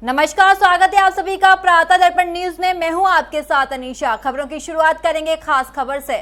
नमस्कार, स्वागत है आप सभी का प्रातः दर्पण न्यूज में। मैं हूं आपके साथ अनीशा। खबरों की शुरुआत करेंगे खास खबर से।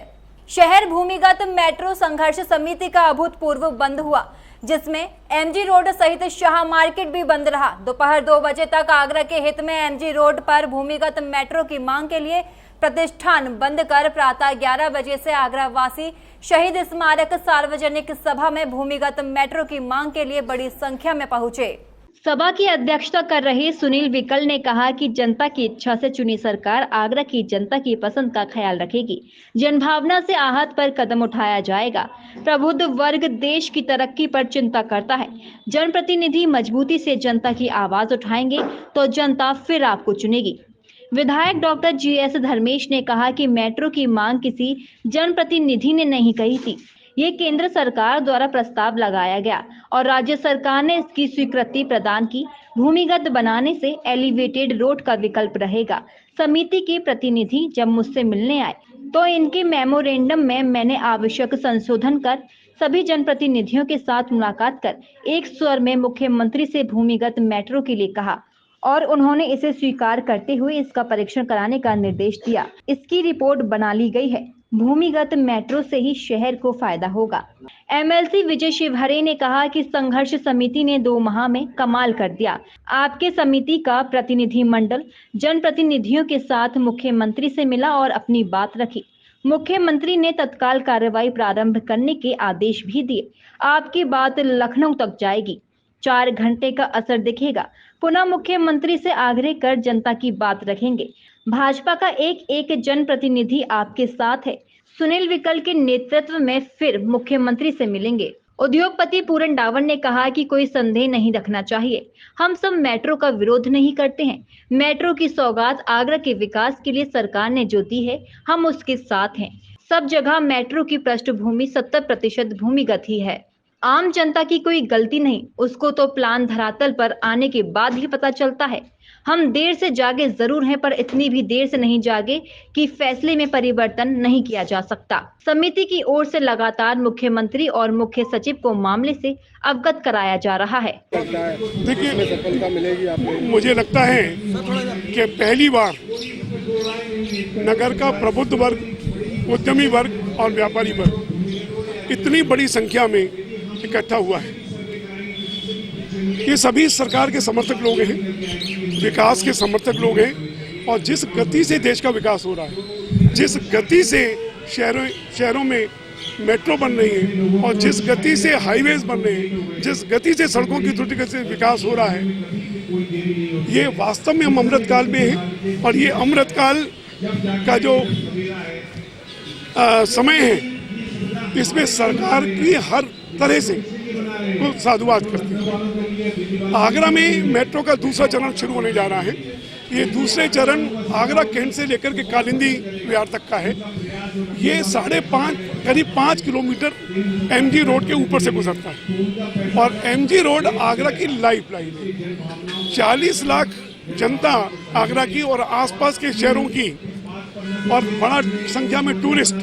शहर भूमिगत मेट्रो संघर्ष समिति का अभूतपूर्व बंद हुआ, जिसमें एमजी रोड सहित शाह मार्केट भी बंद रहा। दोपहर 2 बजे तक आगरा के हित में एमजी रोड पर भूमिगत मेट्रो की मांग के लिए प्रतिष्ठान बंद कर प्रातः 11 बजे से आगरा वासी शहीद स्मारक सार्वजनिक सभा में भूमिगत मेट्रो की मांग के लिए बड़ी संख्या में पहुंचे। सभा की अध्यक्षता कर रहे सुनील विकल ने कहा कि जनता की इच्छा से चुनी सरकार आगरा की जनता की पसंद का ख्याल रखेगी। जनभावना से आहत पर कदम उठाया जाएगा। प्रबुद्ध वर्ग देश की तरक्की पर चिंता करता है। जनप्रतिनिधि मजबूती से जनता की आवाज उठाएंगे तो जनता फिर आपको चुनेगी। विधायक डॉक्टर GS धर्मेश ने कहा कि मेट्रो की मांग किसी जनप्रतिनिधि ने नहीं कही थी, ये केंद्र सरकार द्वारा प्रस्ताव लगाया गया और राज्य सरकार ने इसकी स्वीकृति प्रदान की। भूमिगत बनाने से एलिवेटेड रोड का विकल्प रहेगा। समिति के प्रतिनिधि जब मुझसे मिलने आए तो इनके मेमोरेंडम में मैंने आवश्यक संशोधन कर सभी जनप्रतिनिधियों के साथ मुलाकात कर एक स्वर में मुख्यमंत्री से भूमिगत मेट्रो के लिए कहा और उन्होंने इसे स्वीकार करते हुए इसका परीक्षण कराने का निर्देश दिया। इसकी रिपोर्ट बना ली गई है। भूमिगत मेट्रो से ही शहर को फायदा होगा। MLC विजय शिवहरे ने कहा कि संघर्ष समिति ने 2 माह में कमाल कर दिया। आपके समिति का प्रतिनिधि मंडल जनप्रतिनिधियों के साथ मुख्यमंत्री से मिला और अपनी बात रखी। मुख्यमंत्री ने तत्काल कार्रवाई प्रारंभ करने के आदेश भी दिए। आपकी बात लखनऊ तक जाएगी। 4 घंटे का असर दिखेगा। पुनः मुख्यमंत्री से आग्रह कर जनता की बात रखेंगे। भाजपा का एक जनप्रतिनिधि आपके साथ है। सुनील विकल के नेतृत्व में फिर मुख्यमंत्री से मिलेंगे। उद्योगपति पूरन डावर ने कहा कि कोई संदेह नहीं रखना चाहिए, हम सब मेट्रो का विरोध नहीं करते हैं। मेट्रो की सौगात आगरा के विकास के लिए सरकार ने जो दी है, हम उसके साथ हैं। सब जगह मेट्रो की पृष्ठभूमि 70% भूमिगत ही है। आम जनता की कोई गलती नहीं, उसको तो प्लान धरातल पर आने के बाद ही पता चलता है। हम देर से जागे जरूर हैं, पर इतनी भी देर से नहीं जागे कि फैसले में परिवर्तन नहीं किया जा सकता। समिति की ओर से लगातार मुख्यमंत्री और मुख्य सचिव को मामले से अवगत कराया जा रहा है। देखिए, सफलता मिलेगी आपको। मुझे लगता है कि पहली बार नगर का प्रबुद्ध वर्ग, उद्यमी वर्ग और व्यापारी वर्ग इतनी बड़ी संख्या में इकट्ठा हुआ है। ये सभी सरकार के समर्थक लोग हैं, विकास के समर्थक लोग हैं और जिस गति से देश का विकास हो रहा है, जिस गति से शहरों में मेट्रो बन रही है और जिस गति से हाईवेज बन रहे हैं, जिस गति से सड़कों की द्रुत से विकास हो रहा है, ये वास्तव में हम अमृतकाल में हैं। और ये अमृतकाल का जो समय है, इसमें सरकार की हर तरह से साधुवाद करती है। आगरा में मेट्रो का दूसरा चरण शुरू होने जा रहा है। ये दूसरे चरण आगरा कैंट से लेकर के कालिंदी विहार तक का है। ये करीब 5 किलोमीटर MG रोड के ऊपर से गुजरता है और MG रोड आगरा की लाइफ लाइन है। 40 लाख जनता आगरा की और आसपास के शहरों की और बड़ा संख्या में टूरिस्ट,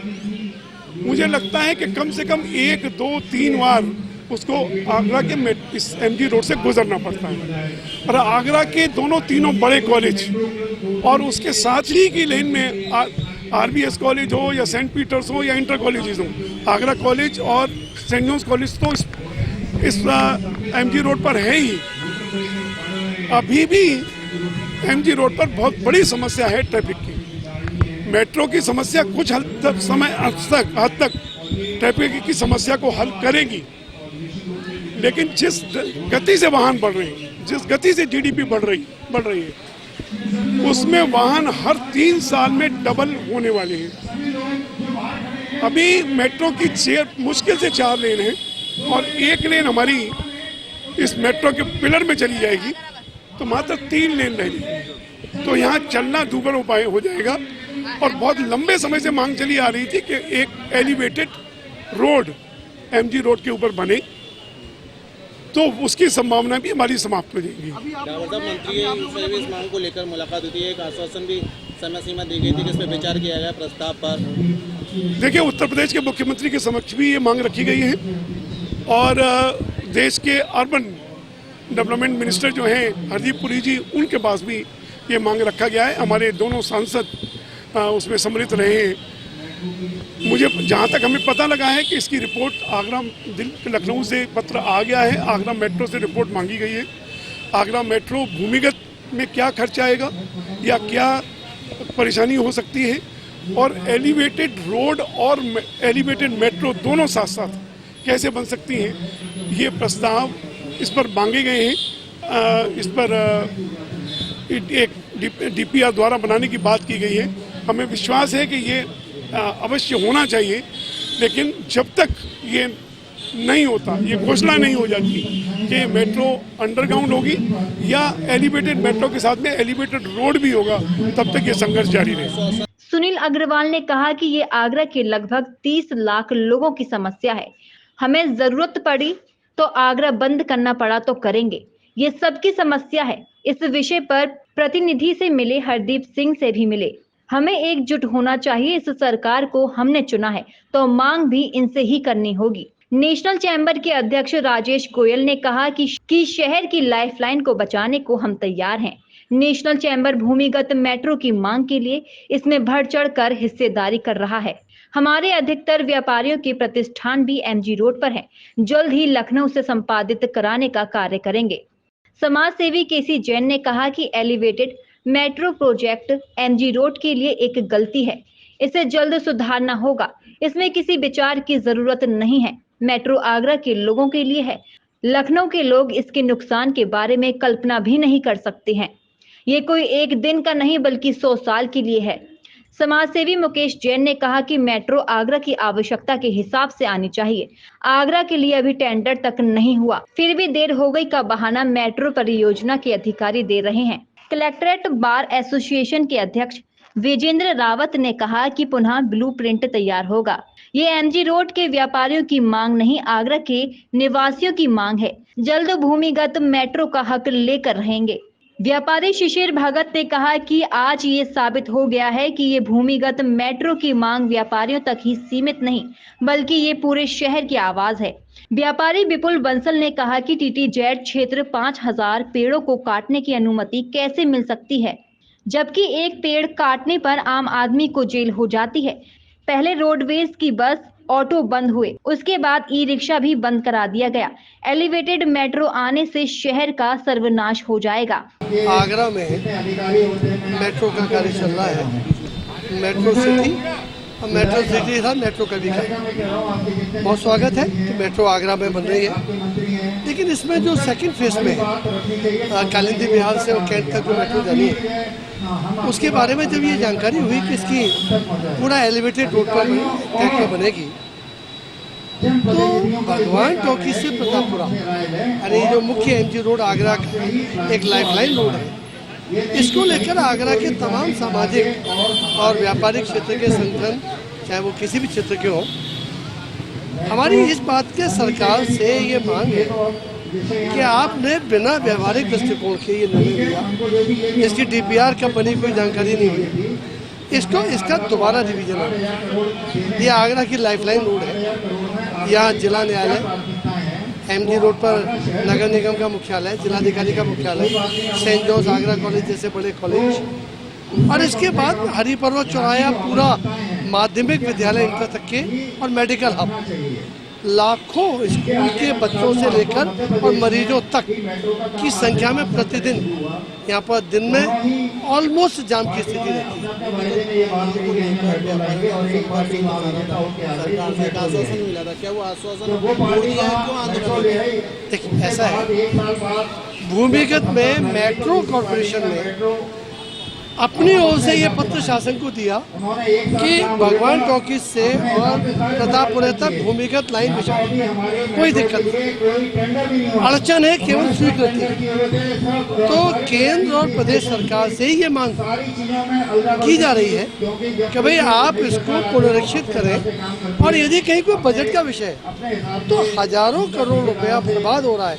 मुझे लगता है कि कम से कम 1, 2, 3 बार उसको आगरा के इस MG रोड से गुजरना पड़ता है। और आगरा के तीनों बड़े कॉलेज और उसके साथ ही की लेन में RBS कॉलेज हो या सेंट पीटर्स हो या इंटर कॉलेजेस हो, आगरा कॉलेज और सेंट जॉन्स कॉलेज तो इस MG रोड पर है ही। अभी भी MG रोड पर बहुत बड़ी समस्या है ट्रैफिक की। मेट्रो की समस्या कुछ हद तक ट्रैफिक की समस्या को हल करेगी, लेकिन जिस गति से वाहन बढ़ रहे हैं, जिस गति से GDP बढ़ रही है, उसमें वाहन हर 3 साल में डबल होने वाले हैं। अभी मेट्रो की मुश्किल से 4 लेन है और 1 लेन हमारी इस मेट्रो के पिलर में चली जाएगी तो मात्र 3 लेन रहेगी। तो यहाँ चलना दूभर उपाय हो जाएगा। और बहुत लंबे समय से मांग चली आ रही थी कि एक एलिवेटेड रोड MG रोड के ऊपर बने, तो उसकी संभावना भी हमारी समाप्त हो जाएगी। मंत्री से इस मांग को लेकर मुलाकात हुई है, एक आश्वासन भी समय सीमा दी गई थी जिस पर विचार किया गया प्रस्ताव पर। देखिए, उत्तर प्रदेश के मुख्यमंत्री के समक्ष भी ये मांग रखी गई है और देश के अर्बन डेवलपमेंट मिनिस्टर जो हैं हरदीप पुरी जी, उनके पास भी ये मांग रखा गया है। हमारे दोनों सांसद उसमें सम्मिलित रहे हैं। मुझे जहाँ तक हमें पता लगा है कि इसकी रिपोर्ट आगरा लखनऊ से पत्र आ गया है, आगरा मेट्रो से रिपोर्ट मांगी गई है। आगरा मेट्रो भूमिगत में क्या खर्च आएगा या क्या परेशानी हो सकती है, और एलिवेटेड रोड और एलिवेटेड मेट्रो दोनों साथ साथ कैसे बन सकती हैं, ये प्रस्ताव इस पर मांगे गए हैं। इस पर एक डीपीआर द्वारा बनाने की बात की गई है। हमें विश्वास है कि ये अवश्य होना चाहिए, लेकिन जब तक ये नहीं होता, ये घोषणा नहीं हो जाती कि मेट्रो अंडरग्राउंड होगी या एलिवेटेड मेट्रो के साथ में एलिवेटेड रोड भी होगा, तब तक ये संघर्ष जारी रहेगा। सुनील अग्रवाल ने कहा कि ये आगरा के लगभग 30 लाख लोगों की समस्या है। हमें जरूरत पड़ी तो आगरा बंद करना पड़ा तो करेंगे, ये सबकी समस्या है। इस विषय पर प्रतिनिधि से मिले, हरदीप सिंह से भी मिले। हमें एकजुट होना चाहिए। इस सरकार को हमने चुना है तो मांग भी इनसे ही करनी होगी। नेशनल चैम्बर के अध्यक्ष राजेश गोयल ने कहा कि शहर की लाइफलाइन को बचाने को हम तैयार हैं। नेशनल चैम्बर भूमिगत मेट्रो की मांग के लिए इसमें बढ़ चढ़ कर हिस्सेदारी कर रहा है। हमारे अधिकतर व्यापारियों के प्रतिष्ठान भी एमजी रोड पर हैं। जल्द ही लखनऊ से संपादित कराने का कार्य करेंगे। समाज सेवी केसी जैन ने कहा कि elevated metro project MG road के लिए एक गलती है, इसे जल्द सुधारना होगा। इसमें किसी विचार की जरूरत नहीं है। मेट्रो आगरा के लोगों के लिए है। लखनऊ के लोग इसके नुकसान के बारे में कल्पना भी नहीं कर सकते हैं। ये कोई एक दिन का नहीं बल्कि 100 साल के लिए है। समाजसेवी मुकेश जैन ने कहा कि मेट्रो आगरा की आवश्यकता के हिसाब से आनी चाहिए। आगरा के लिए अभी टेंडर तक नहीं हुआ, फिर भी देर हो गई का बहाना मेट्रो परियोजना के अधिकारी दे रहे हैं। कलेक्ट्रेट बार एसोसिएशन के अध्यक्ष विजेंद्र रावत ने कहा कि पुनः ब्लूप्रिंट तैयार होगा। ये एमजी रोड के व्यापारियों की मांग नहीं, आगरा के निवासियों की मांग है। जल्द भूमिगत मेट्रो का हक लेकर रहेंगे। व्यापारी शिशिर भगत ने कहा कि आज ये साबित हो गया है कि ये भूमिगत मेट्रो की मांग व्यापारियों तक ही सीमित नहीं, बल्कि ये पूरे शहर की आवाज है। व्यापारी विपुल बंसल ने कहा कि टीटीजेड क्षेत्र 5000 पेड़ों को काटने की अनुमति कैसे मिल सकती है, जबकि एक पेड़ काटने पर आम आदमी को जेल हो जाती है। पहले रोडवेज की बस ऑटो बंद हुए, उसके बाद ई रिक्शा भी बंद करा दिया गया। एलिवेटेड मेट्रो आने से शहर का सर्वनाश हो जाएगा। आगरा में मेट्रो का कार्य चल रहा है। मेट्रो सिटी था, मेट्रो का भी कार्य बहुत स्वागत है कि मेट्रो आगरा में बन रही है। लेकिन इसमें जो सेकंड फेज में कालिंदी बिहार से और कैंट तक जो मेट्रो जानी है, उसके बारे में जब ये जानकारी हुई कि इसकी पूरा एलिवेटेड रोड पर मेट्रो बनेगी, तो भगवान टॉकीज से प्रतापपुरा, यानी जो मुख्य एमजी रोड आगरा का एक लाइफलाइन रोड है, इसको लेकर आगरा के तमाम सामाजिक और व्यापारिक क्षेत्र के संगठन, चाहे वो किसी भी क्षेत्र के हों, हमारी इस बात के सरकार से ये मांग है कि आपने बिना व्यवहारिक दृष्टिकोण के ये निर्णय लिया। इसकी डीपीआर का बनी कोई जानकारी नहीं हुई, इसका दोबारा रिवीजन हो। ये आगरा की लाइफलाइन रोड है। यहाँ जिला न्यायालय, एमजी रोड पर नगर निगम का मुख्यालय, जिलाधिकारी का मुख्यालय, सेंट जॉर्ज आगरा कॉलेज जैसे बड़े कॉलेज, और इसके बाद हरिपर्वत चौराया पूरा माध्यमिक विद्यालय इंटर तक के और मेडिकल हब, लाखों स्कूल के बच्चों से लेकर और मरीजों तक की संख्या में प्रतिदिन यहाँ पर दिन में ऑलमोस्ट जाम की स्थिति रहती है। आश्वासन मिला था, क्या वो आश्वासन मोड़ दिया है? क्यों आंदोलन? देखिए, ऐसा है, भूमिगत में मेट्रो कॉरपोरेशन ने अपनी ओर से ये पत्र शासन को दिया कि भगवान टॉकीज से और प्रतापपुरा तक भूमिगत लाइन बिछा, कोई दिक्कत नहीं, अड़चन है केवल स्वीकृति। तो केंद्र और प्रदेश सरकार से ही ये मांग की जा रही है कि भाई आप इसको पुनरीक्षित करें, और यदि कहीं कोई बजट का विषय है तो हजारों करोड़ रुपया बर्बाद हो रहा है।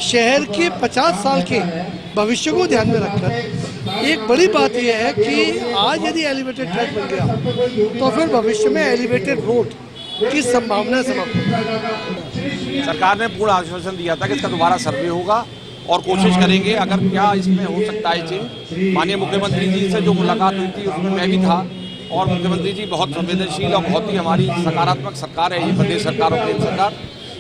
शहर के 50 साल के भविष्य को ध्यान में रखकर एक बड़ी बात यह है कि आज यदि एलिवेटेड ट्रैक बन गया तो फिर भविष्य में एलिवेटेड रोड की संभावना समाप्त होगी। सरकार ने पूर्ण आश्वासन दिया था कि इसका दोबारा सर्वे होगा और कोशिश करेंगे अगर क्या इसमें हो सकता है चेंज। माननीय मुख्यमंत्री जी से जो मुलाकात हुई थी उसमें मैं भी था और मुख्यमंत्री जी बहुत संवेदनशील और बहुत ही हमारी सकारात्मक सरकार है ये प्रदेश सरकार और केंद्र सरकार।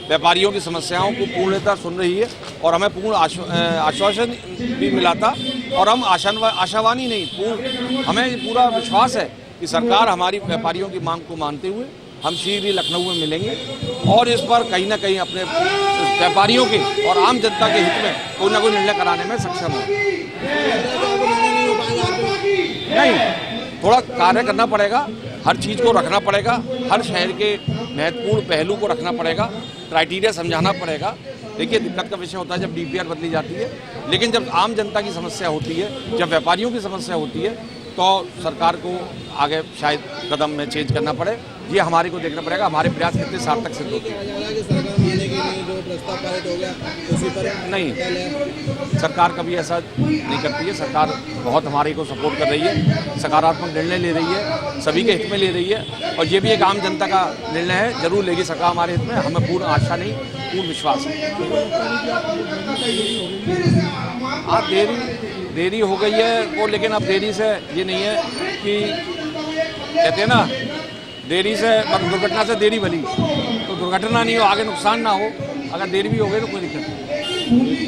व्यापारियों की समस्याओं को पूर्णतः सुन रही है और हमें पूर्ण आश्वासन भी मिला था और हम आशावानी नहीं पूर्ण हमें पूरा विश्वास है कि सरकार हमारी व्यापारियों की मांग को मानते हुए हम शीघ्र ही लखनऊ में मिलेंगे और इस पर कहीं ना कहीं अपने व्यापारियों के और आम जनता के हित में कोई ना कोई निर्णय कराने में सक्षम हो। नहीं, थोड़ा कार्य करना पड़ेगा, हर चीज़ को रखना पड़ेगा, हर शहर के महत्वपूर्ण पहलू को रखना पड़ेगा, क्राइटेरिया समझाना पड़ेगा। देखिए दिक्कत का विषय होता है जब डीपीआर बदली जाती है, लेकिन जब आम जनता की समस्या होती है, जब व्यापारियों की समस्या होती है तो सरकार को आगे शायद कदम में चेंज करना पड़े। ये हमारे को देखना पड़ेगा हमारे प्रयास कितने सार्थक सिद्ध होते हैं। नहीं, सरकार कभी ऐसा नहीं करती है। सरकार बहुत हमारे को सपोर्ट कर रही है, सकारात्मक निर्णय ले रही है, सभी के हित में ले रही है और ये भी एक आम जनता का निर्णय है, जरूर लेगी सरकार हमारे हित में। हमें पूर्ण आशा नहीं, पूर्ण विश्वास है। हाँ, देरी हो गई है वो, लेकिन अब देरी से ये नहीं है कि कहते हैं ना देरी से दुर्घटना से देरी भली, तो दुर्घटना नहीं हो, आगे नुकसान ना हो। अगर देरी भी हो गई तो कोई दिक्कत नहीं।